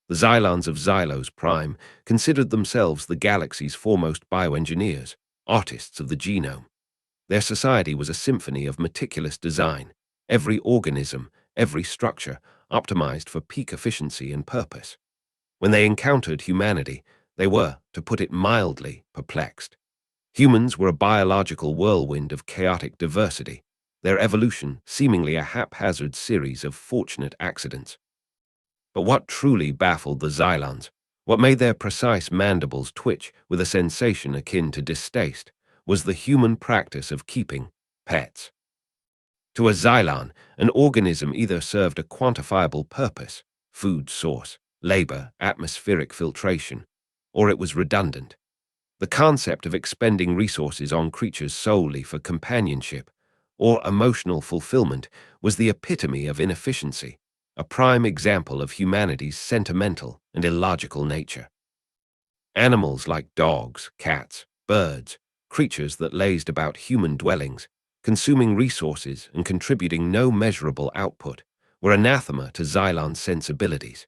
The Xylons of Xylos Prime considered themselves the galaxy's foremost bioengineers, artists of the genome. Their society was a symphony of meticulous design, every organism, every structure, optimized for peak efficiency and purpose. When they encountered humanity, they were, to put it mildly, perplexed. Humans were a biological whirlwind of chaotic diversity, their evolution seemingly a haphazard series of fortunate accidents. But what truly baffled the Xylons, what made their precise mandibles twitch with a sensation akin to distaste, was the human practice of keeping pets. To a Xylon, an organism either served a quantifiable purpose, food source, labor, atmospheric filtration, or it was redundant. The concept of expending resources on creatures solely for companionship or emotional fulfillment was the epitome of inefficiency, a prime example of humanity's sentimental and illogical nature. Animals like dogs, cats, birds, creatures that lazed about human dwellings, consuming resources and contributing no measurable output, were anathema to Xylon sensibilities.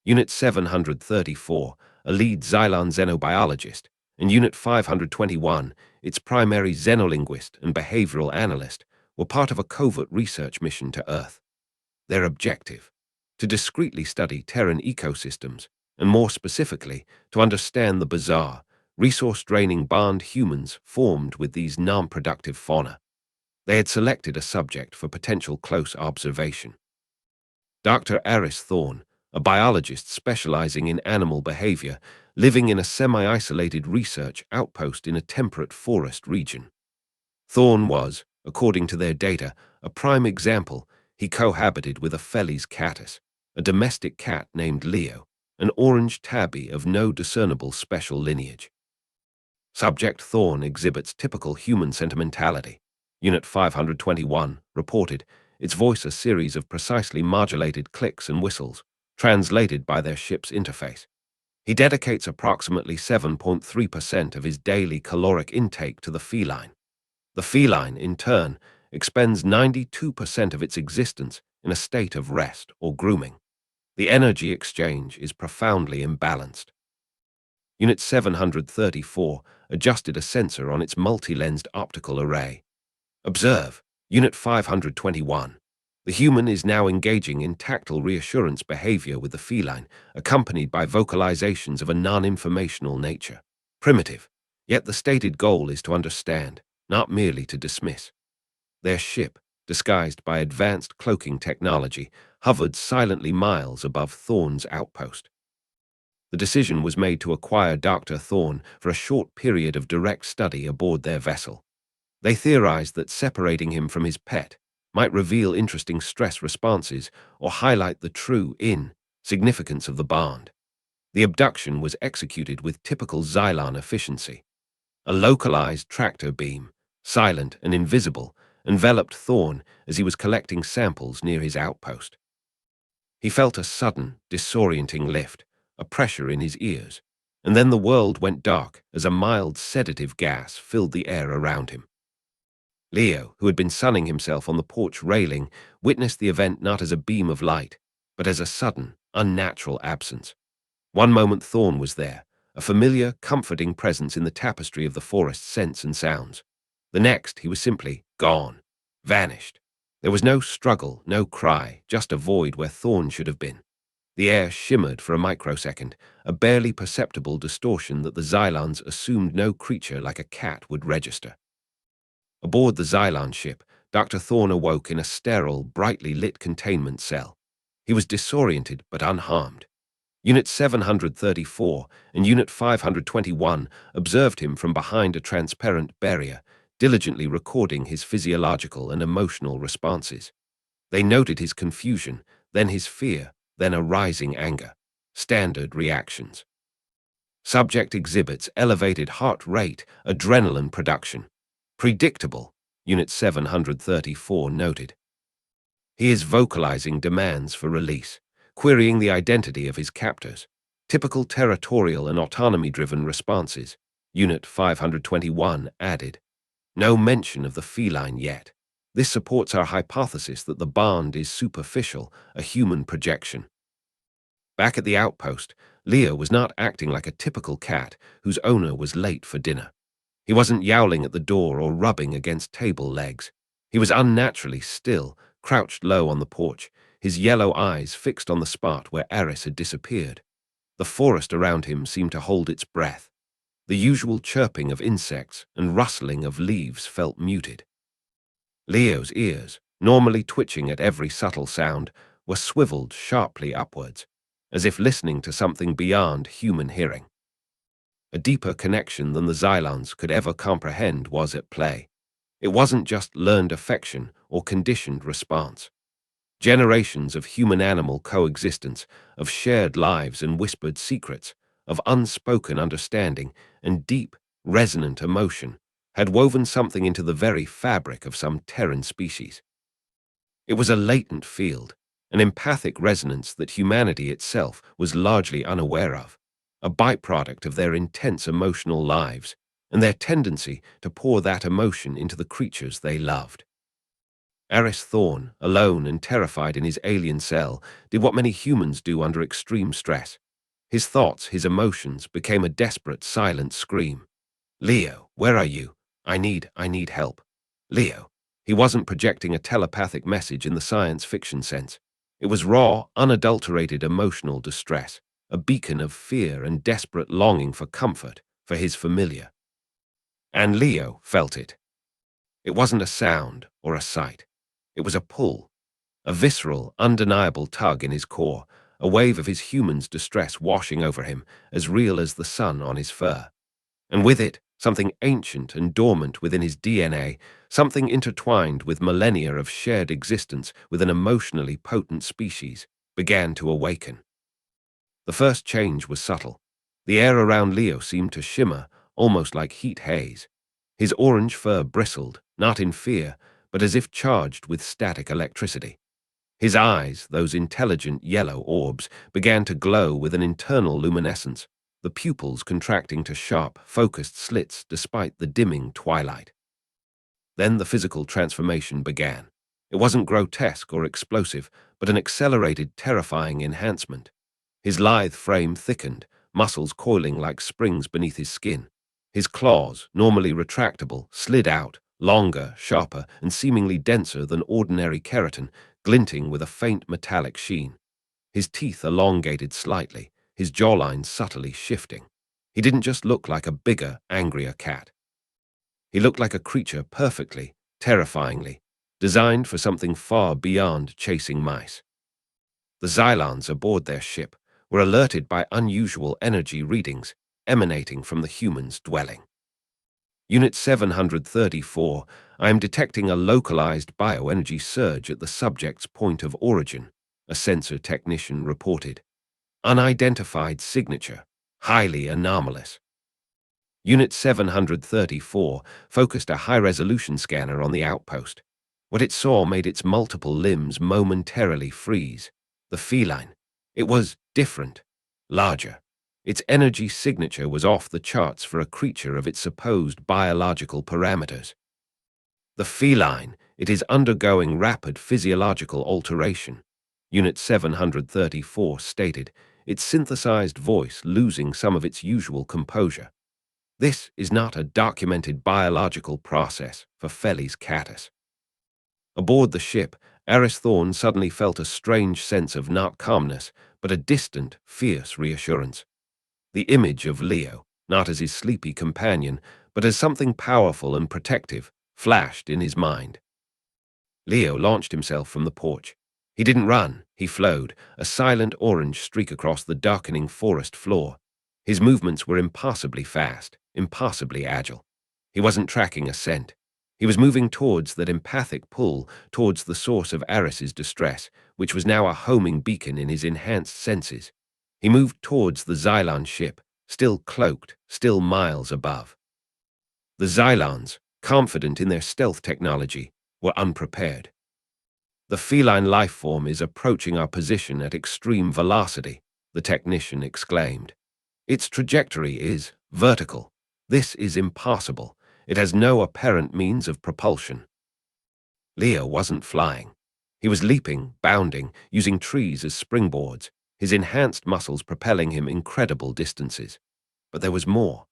Unit 734, a lead Xylon xenobiologist, and Unit 521, its primary xenolinguist and behavioral analyst, were part of a covert research mission to Earth. Their objective: to discreetly study Terran ecosystems, and more specifically, to understand the bizarre, resource-draining bond humans formed with these non-productive fauna. They had selected a subject for potential close observation. Dr. Aris Thorne, a biologist specializing in animal behavior, living in a semi-isolated research outpost in a temperate forest region. Thorne was, according to their data, a prime example. He cohabited with a Felis catus, a domestic cat named Leo, an orange tabby of no discernible special lineage. Subject Thorne exhibits typical human sentimentality. Unit 521 reported, its voice a series of precisely modulated clicks and whistles, translated by their ship's interface. He dedicates approximately 7.3% of his daily caloric intake to the feline. The feline, in turn, expends 92% of its existence in a state of rest or grooming. The energy exchange is profoundly imbalanced. Unit 734 adjusted a sensor on its multi-lensed optical array. Observe, Unit 521. The human is now engaging in tactile reassurance behavior with the feline, accompanied by vocalizations of a non-informational nature. Primitive, yet the stated goal is to understand, not merely to dismiss. Their ship, disguised by advanced cloaking technology, hovered silently miles above Thorne's outpost. The decision was made to acquire Dr. Thorne for a short period of direct study aboard their vessel. They theorized that separating him from his pet might reveal interesting stress responses or highlight the true significance of the bond. The abduction was executed with typical Xylon efficiency. A localized tractor beam, silent and invisible, enveloped Thorne as he was collecting samples near his outpost. He felt a sudden, disorienting lift, a pressure in his ears, and then the world went dark as a mild sedative gas filled the air around him. Leo, who had been sunning himself on the porch railing, witnessed the event not as a beam of light, but as a sudden, unnatural absence. One moment Thorne was there, a familiar, comforting presence in the tapestry of the forest's scents and sounds. The next, he was simply gone, vanished. There was no struggle, no cry, just a void where Thorne should have been. The air shimmered for a microsecond, a barely perceptible distortion that the Xylons assumed no creature like a cat would register. Aboard the Xylon ship, Dr. Thorne awoke in a sterile, brightly lit containment cell. He was disoriented but unharmed. Unit 734 and Unit 521 observed him from behind a transparent barrier, diligently recording his physiological and emotional responses. They noted his confusion, then his fear, then a rising anger. Standard reactions. Subject exhibits elevated heart rate, adrenaline production. Predictable, Unit 734 noted. He is vocalizing demands for release, querying the identity of his captors. Typical territorial and autonomy-driven responses, Unit 521 added. No mention of the feline yet. This supports our hypothesis that the bond is superficial, a human projection. Back at the outpost, Leo was not acting like a typical cat whose owner was late for dinner. He wasn't yowling at the door or rubbing against table legs. He was unnaturally still, crouched low on the porch, his yellow eyes fixed on the spot where Eris had disappeared. The forest around him seemed to hold its breath. The usual chirping of insects and rustling of leaves felt muted. Leo's ears, normally twitching at every subtle sound, were swiveled sharply upwards, as if listening to something beyond human hearing. A deeper connection than the Xylons could ever comprehend was at play. It wasn't just learned affection or conditioned response. Generations of human-animal coexistence, of shared lives and whispered secrets, of unspoken understanding and deep, resonant emotion, had woven something into the very fabric of some Terran species. It was a latent field, an empathic resonance that humanity itself was largely unaware of, a byproduct of their intense emotional lives and their tendency to pour that emotion into the creatures they loved. Eris Thorn, alone and terrified in his alien cell, did what many humans do under extreme stress. His thoughts, his emotions, became a desperate, silent scream. "Leo, where are you? I need help." Leo. He wasn't projecting a telepathic message in the science fiction sense. It was raw, unadulterated emotional distress, a beacon of fear and desperate longing for comfort, for his familiar. And Leo felt it. It wasn't a sound or a sight. It was a pull, a visceral, undeniable tug in his core, a wave of his human's distress washing over him, as real as the sun on his fur. And with it, something ancient and dormant within his DNA, something intertwined with millennia of shared existence with an emotionally potent species, began to awaken. The first change was subtle. The air around Leo seemed to shimmer, almost like heat haze. His orange fur bristled, not in fear, but as if charged with static electricity. His eyes, those intelligent yellow orbs, began to glow with an internal luminescence, the pupils contracting to sharp, focused slits despite the dimming twilight. Then the physical transformation began. It wasn't grotesque or explosive, but an accelerated, terrifying enhancement. His lithe frame thickened, muscles coiling like springs beneath his skin. His claws, normally retractable, slid out, longer, sharper, and seemingly denser than ordinary keratin, glinting with a faint metallic sheen. His teeth elongated slightly, his jawline subtly shifting. He didn't just look like a bigger, angrier cat. He looked like a creature perfectly, terrifyingly, designed for something far beyond chasing mice. The Xylons aboard their ship were alerted by unusual energy readings emanating from the human's dwelling. Unit 734, I am detecting a localized bioenergy surge at the subject's point of origin, a sensor technician reported. Unidentified signature, highly anomalous. Unit 734 focused a high-resolution scanner on the outpost. What it saw made its multiple limbs momentarily freeze. The feline. It was different, larger. Its energy signature was off the charts for a creature of its supposed biological parameters. The feline, it is undergoing rapid physiological alteration, Unit 734 stated, its synthesized voice losing some of its usual composure. This is not a documented biological process for Felis catus. Aboard the ship, Eris Thorn suddenly felt a strange sense of not calmness, but a distant, fierce reassurance. The image of Leo, not as his sleepy companion, but as something powerful and protective, flashed in his mind. Leo launched himself from the porch. He didn't run, he flowed, a silent orange streak across the darkening forest floor. His movements were impossibly fast, impossibly agile. He wasn't tracking a scent. He was moving towards that empathic pull, towards the source of Eris's distress, which was now a homing beacon in his enhanced senses. He moved towards the Xylon ship, still cloaked, still miles above. The Xylons, confident in their stealth technology, were unprepared. "The feline life form is approaching our position at extreme velocity," the technician exclaimed. "Its trajectory is vertical. This is impossible. It has no apparent means of propulsion." Leo wasn't flying. He was leaping, bounding, using trees as springboards. his enhanced muscles propelling him incredible distances. But there was more.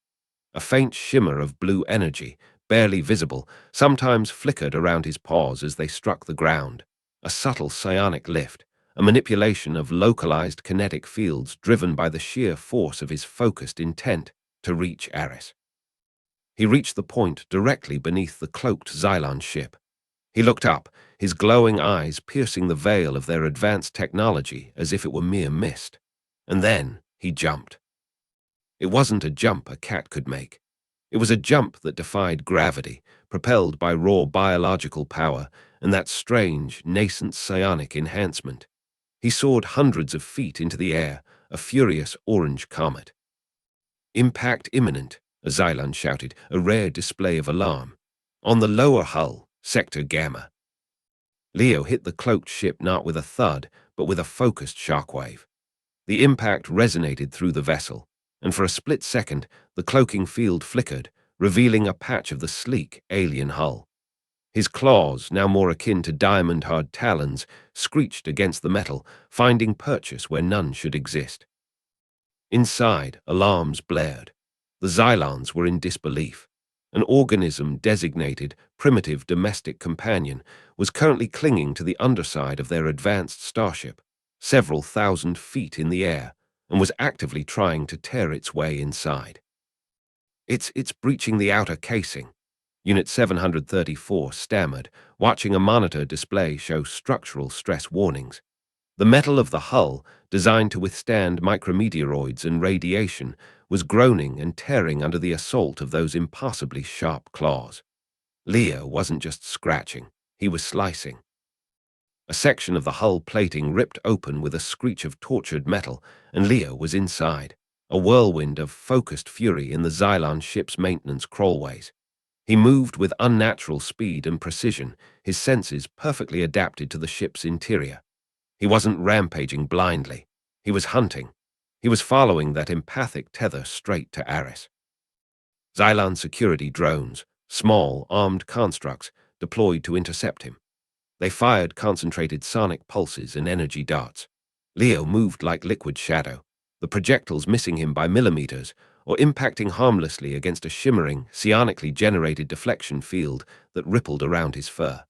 A faint shimmer of blue energy, barely visible, sometimes flickered around his paws as they struck the ground. A subtle psionic lift, a manipulation of localized kinetic fields driven by the sheer force of his focused intent to reach Aris. He reached the point directly beneath the cloaked Xylon ship. He looked up, his glowing eyes piercing the veil of their advanced technology as if it were mere mist. And then he jumped. It wasn't a jump a cat could make. It was a jump that defied gravity, propelled by raw biological power and that strange, nascent psionic enhancement. He soared hundreds of feet into the air, a furious orange comet. "Impact imminent," a Xylon shouted, a rare display of alarm. "On the lower hull, Sector Gamma." Leo hit the cloaked ship not with a thud, but with a focused shockwave. The impact resonated through the vessel, and for a split second, the cloaking field flickered, revealing a patch of the sleek, alien hull. His claws, now more akin to diamond-hard talons, screeched against the metal, finding purchase where none should exist. Inside, alarms blared. The Xylons were in disbelief. An organism designated primitive domestic companion was currently clinging to the underside of their advanced starship, several thousand feet in the air, and was actively trying to tear its way inside. It's breaching the outer casing," Unit 734 stammered, watching a monitor display show structural stress warnings. The metal of the hull, designed to withstand micrometeoroids and radiation, was groaning and tearing under the assault of those impossibly sharp claws. Leo wasn't just scratching, he was slicing. A section of the hull plating ripped open with a screech of tortured metal, and Leo was inside, a whirlwind of focused fury in the Xylon ship's maintenance crawlways. He moved with unnatural speed and precision, his senses perfectly adapted to the ship's interior. He wasn't rampaging blindly. He was hunting. He was following that empathic tether straight to Aris. Xylon security drones, small, armed constructs, deployed to intercept him. They fired concentrated sonic pulses and energy darts. Leo moved like liquid shadow, the projectiles missing him by millimeters or impacting harmlessly against a shimmering, psionically generated deflection field that rippled around his fur.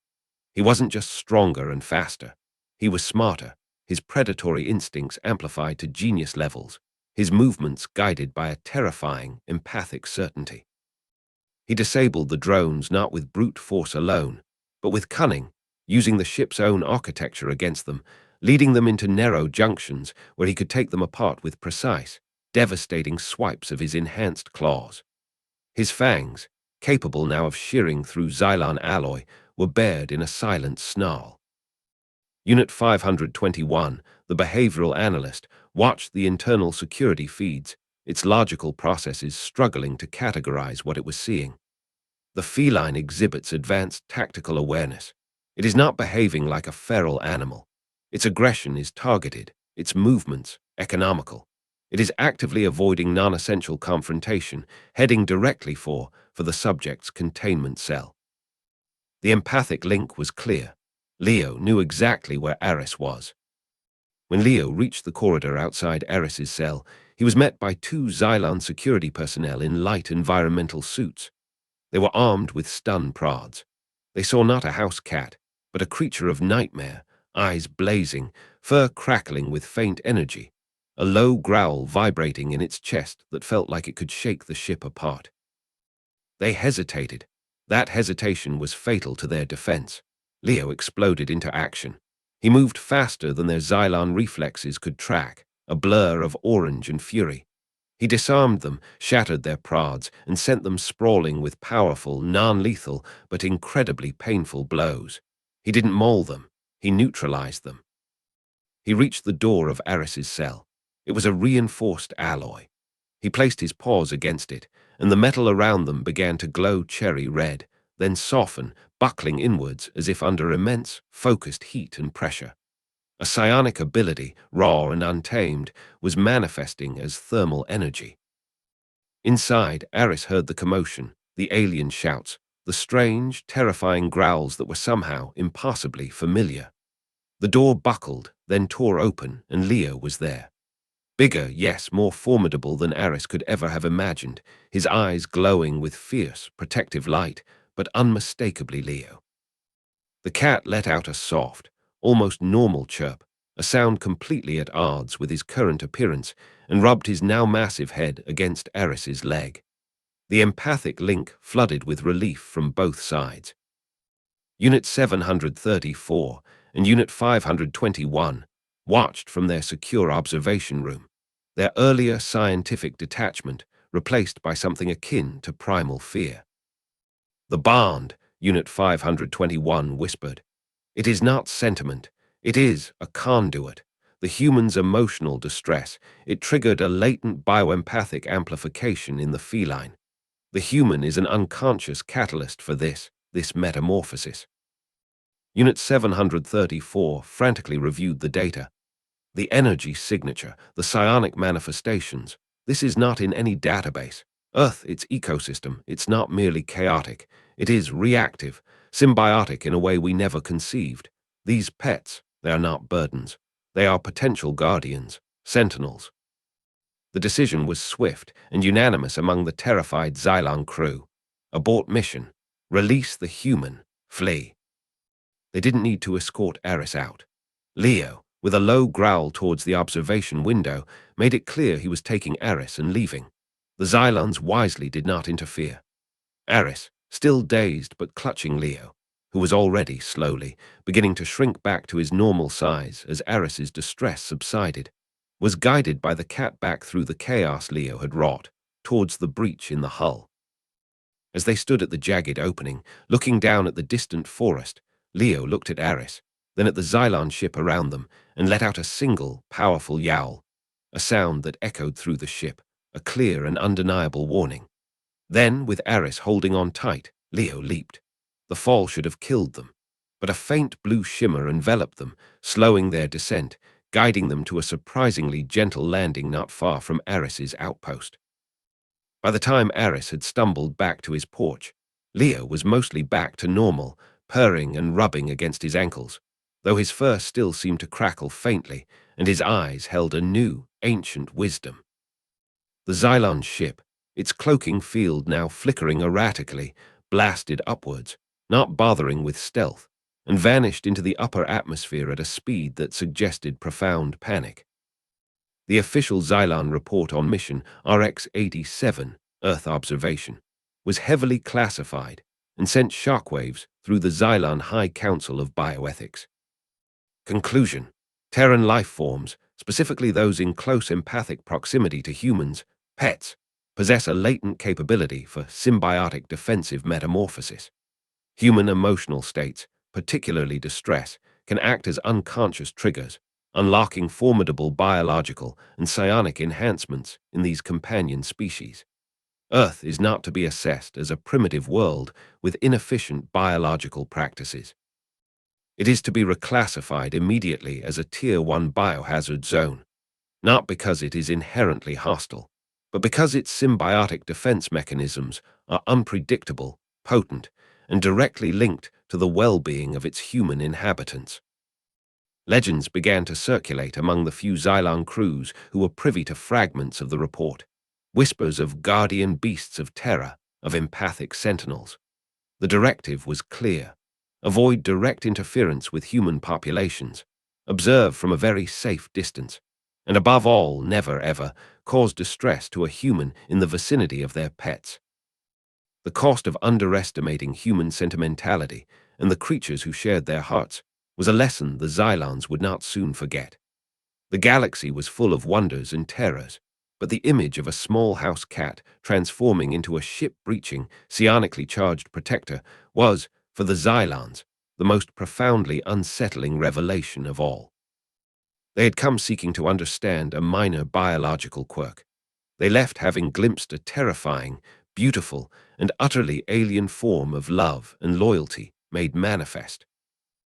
He wasn't just stronger and faster. He was smarter, his predatory instincts amplified to genius levels, his movements guided by a terrifying, empathic certainty. He disabled the drones not with brute force alone, but with cunning, using the ship's own architecture against them, leading them into narrow junctions where he could take them apart with precise, devastating swipes of his enhanced claws. His fangs, capable now of shearing through Xylon alloy, were bared in a silent snarl. Unit 521, the behavioral analyst, watched the internal security feeds, its logical processes struggling to categorize what it was seeing. The feline exhibits advanced tactical awareness. It is not behaving like a feral animal. Its aggression is targeted, its movements economical. It is actively avoiding non-essential confrontation, heading directly for the subject's containment cell. The empathic link was clear. Leo knew exactly where Aris was. When Leo reached the corridor outside Aris's cell, he was met by two Xylon security personnel in light environmental suits. They were armed with stun prods. They saw not a house cat, but a creature of nightmare, eyes blazing, fur crackling with faint energy, a low growl vibrating in its chest that felt like it could shake the ship apart. They hesitated. That hesitation was fatal to their defense. Leo exploded into action. He moved faster than their Xylon reflexes could track, a blur of orange and fury. He disarmed them, shattered their prods, and sent them sprawling with powerful, non-lethal, but incredibly painful blows. He didn't maul them. He neutralized them. He reached the door of Aris's cell. It was a reinforced alloy. He placed his paws against it, and the metal around them began to glow cherry red, then soften, buckling inwards as if under immense, focused heat and pressure. A psionic ability, raw and untamed, was manifesting as thermal energy. Inside, Aris heard the commotion, the alien shouts, the strange, terrifying growls that were somehow impossibly familiar. The door buckled, then tore open, and Leo was there. Bigger, yes, more formidable than Aris could ever have imagined, his eyes glowing with fierce, protective light, but unmistakably Leo. The cat let out a soft, almost normal chirp, a sound completely at odds with his current appearance, and rubbed his now massive head against Aris's leg. The empathic link flooded with relief from both sides. Unit 734 and Unit 521 watched from their secure observation room, their earlier scientific detachment replaced by something akin to primal fear. The bond, Unit 521 whispered. It is not sentiment. It is a conduit. The human's emotional distress. It triggered a latent bioempathic amplification in the feline. The human is an unconscious catalyst for this metamorphosis. Unit 734 frantically reviewed the data. The energy signature, the psionic manifestations. This is not in any database. Earth, its ecosystem, it's not merely chaotic. It is reactive, symbiotic in a way we never conceived. These pets, they are not burdens. They are potential guardians, sentinels. The decision was swift and unanimous among the terrified Xylon crew. Abort mission. Release the human. Flee. They didn't need to escort Aris out. Leo, with a low growl towards the observation window, made it clear he was taking Aris and leaving. The Xylons wisely did not interfere. Aris, still dazed but clutching Leo, who was already slowly beginning to shrink back to his normal size as Aris's distress subsided, was guided by the cat back through the chaos Leo had wrought, towards the breach in the hull. As they stood at the jagged opening, looking down at the distant forest, Leo looked at Aris, then at the Xylon ship around them, and let out a single, powerful yowl, a sound that echoed through the ship, a clear and undeniable warning. Then, with Aris holding on tight, Leo leaped. The fall should have killed them, but a faint blue shimmer enveloped them, slowing their descent, guiding them to a surprisingly gentle landing not far from Aris's outpost. By the time Aris had stumbled back to his porch, Leo was mostly back to normal, purring and rubbing against his ankles, though his fur still seemed to crackle faintly, and his eyes held a new, ancient wisdom. The Xylon ship, its cloaking field now flickering erratically, blasted upwards, not bothering with stealth, and vanished into the upper atmosphere at a speed that suggested profound panic. The official Xylon report on mission RX-87, Earth observation, was heavily classified and sent shockwaves through the Xylon High Council of Bioethics. Conclusion: Terran life forms, specifically those in close empathic proximity to humans, pets, possess a latent capability for symbiotic defensive metamorphosis. Human emotional states, particularly distress, can act as unconscious triggers, unlocking formidable biological and psionic enhancements in these companion species. Earth is not to be assessed as a primitive world with inefficient biological practices. It is to be reclassified immediately as a Tier 1 biohazard zone, not because it is inherently hostile, but because its symbiotic defense mechanisms are unpredictable, potent, and directly linked to the well-being of its human inhabitants. Legends began to circulate among the few Xylon crews who were privy to fragments of the report, whispers of guardian beasts of terror, of empathic sentinels. The directive was clear: avoid direct interference with human populations, observe from a very safe distance, and above all, never ever cause distress to a human in the vicinity of their pets. The cost of underestimating human sentimentality and the creatures who shared their hearts was a lesson the Xylons would not soon forget. The galaxy was full of wonders and terrors, but the image of a small house cat transforming into a ship-breaching, psionically charged protector was, for the Xylons, the most profoundly unsettling revelation of all. They had come seeking to understand a minor biological quirk. They left having glimpsed a terrifying, beautiful, and utterly alien form of love and loyalty made manifest.